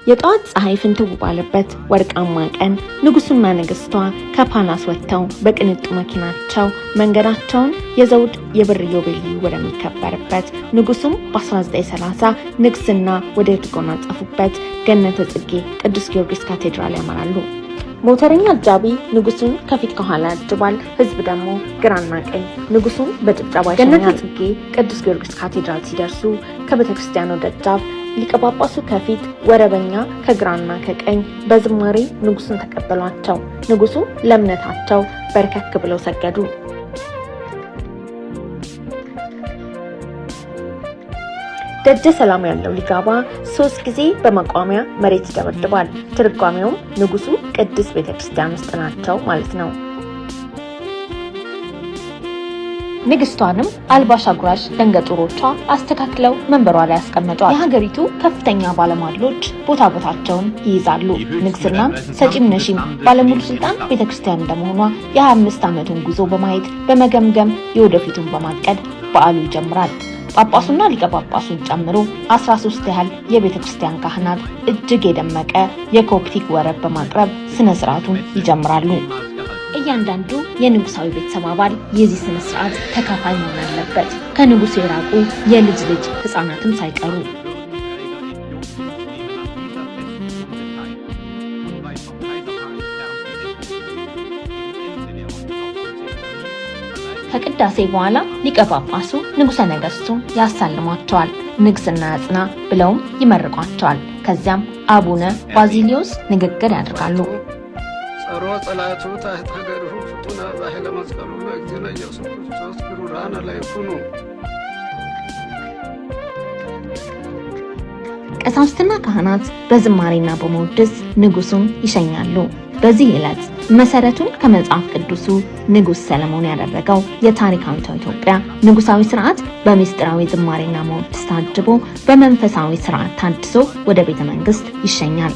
የጧት ፀሐይ ፍንትው ባለበት ወርቃማ ቀን ንጉሱና ንግስቷ ከፓላስ ወጥተው በቅንጡ መኪናቸው መንገዳቸውን የዘውድ የብር ኢዮቤልዩ ወደሚከበርበት ንጉሱም በ1930 ንግስና ወደ ተጎናጸፉበት ገነተ ጽጌ ቅዱስ ጊዮርጊስ ካቴድራል ያመራሉ። ሞተረኛ አጃቢ ንጉሱን ከፊት ከኋላ ያጅባል። ህዝብ ደግሞ ግራና ቀኝ ንጉሱን በጭብጨባ ይሸኛል። ገነተ ጽጌ ቅዱስ ጊዮርጊስ ካቴድራል ሲደርሱ ከቤተክርስቲያኑ ደጃፍ ሊቀ ጳጳሱ ከፊት፣ ወረበኛ ከግራና ከቀኝ በዝማሬ ንጉሱን ተቀበሏቸው። ንጉሱ ለእምነታቸው በርከክ ብለው ሰገዱ። ደጀ ሰላም ያለው ሊጋባ 3 ጊዜ በመቋሚያ መሬት ይደበድባል። ትርጓሜውም ንጉሱ ቅድስት ቤተክርስቲያን ውስጥ ናቸው ማለት ነው። ንግስቷንም አልባሽ አጉራሽ ደንገጡሮቿ አስተካክለው መንበሯ ላይ ያስቀመጧል። የሀገሪቱ ከፍተኛ ባለሟሎች ቦታቸውን ይይዛሉ። ንግስናም ሰጪም ነሺም ባለሙሉ ስልጣን ቤተክርስቲያን እንደመሆኗ የ25 ዓመቱን ጉዞ በማየት በመገምገም የወደፊቱን በማቀድ በዓሉ ይጀምራል። ጳጳሱና ሊቀ ጳጳሱን ጨምሮ 13 ያህል የቤተክርስቲያን ካህናት እጅግ የደመቀ የኮፕቲክ ወረብ በማቅረብ ስነ ስርዓቱን ይጀምራሉ። እያንዳንዱ የንጉሳዊ ቤተሰብ አባል የዚህ ስነ ስርዓት ተካፋይ መሆን አለበት፣ ከንጉሱ የራቁ የልጅ ህፃናትም ሳይቀሩ። ከቅዳሴ በኋላ ሊቀ ጳጳሱ ንጉሠ ነገሥቱን ያሳልሟቸዋል። ንግስና ያጽና ብለውም ይመርቋቸዋል። ከዚያም አቡነ ባዚሊዮስ ንግግር ያደርጋሉ። ጸሮ ጸላቱ ታገሩ ፍጡና ባሕለ መስቀሉ ለእግዚእነ ኢየሱስ ክርስቶስ ክሩራነ ለይኩኑ። ቀሳውስትና ካህናት በዝማሬና በመወድስ ንጉሱን ይሸኛሉ። በዚህ ዕለት መሰረቱን ከመጽሐፍ ቅዱሱ ንጉስ ሰለሞን ያደረገው የታሪካዊቷ ኢትዮጵያ ንጉሳዊ ስርዓት በሚስጥራዊ ዝማሬና መወድስ ታጅቦ በመንፈሳዊ ስርዓት ታድሶ ወደ ቤተ መንግስት ይሸኛል።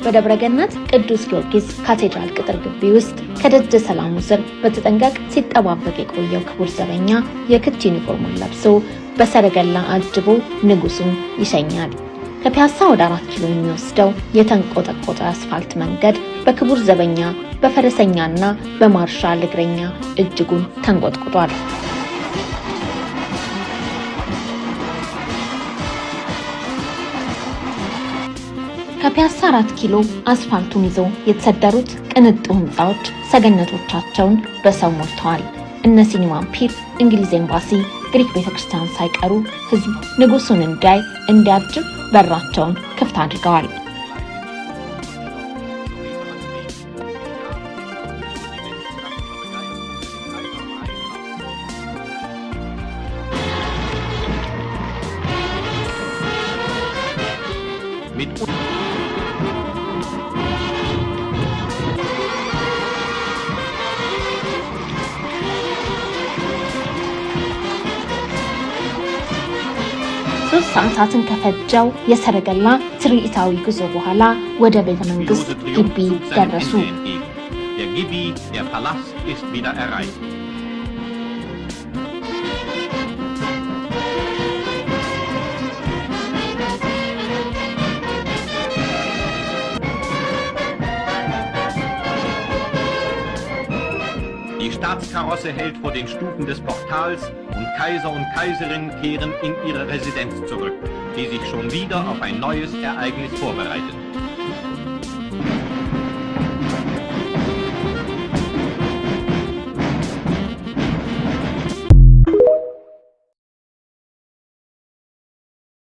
በደብረ ገነት ቅዱስ ጊዮርጊስ ካቴድራል ቅጥር ግቢ ውስጥ ከደጀ ሰላሙ ስር በተጠንቀቅ ሲጠባበቅ የቆየው ክቡር ዘበኛ የክት ዩኒፎርሙን ለብሶ በሰረገላ አጅቦ ንጉሱን ይሸኛል። ከፒያሳ ወደ 4 ኪሎ የሚወስደው የተንቆጠቆጠ አስፋልት መንገድ በክቡር ዘበኛ በፈረሰኛና በማርሻል እግረኛ እጅጉን ተንቆጥቁጧል። ከፒያሳ 4 ኪሎ አስፋልቱን ይዘው የተሰደሩት ቅንጡ ህንፃዎች ሰገነቶቻቸውን በሰው ሞልተዋል። እነ ሲኒማ አምፒር፣ እንግሊዝ ኤምባሲ፣ ግሪክ ቤተክርስቲያን ሳይቀሩ ህዝብ ንጉሱን እንዲያጅብ በራቸውን ክፍት አድርገዋል። ሰዓታትን ከፈጀው የሰረገላ ትርኢታዊ ጉዞ በኋላ ወደ ቤተ መንግስት ግቢ ደረሱ። Die Staatskarosse hält vor den Stufen des Portals und Kaiser und Kaiserin kehren in ihre Residenz zurück, die sich schon wieder auf ein neues Ereignis vorbereitet.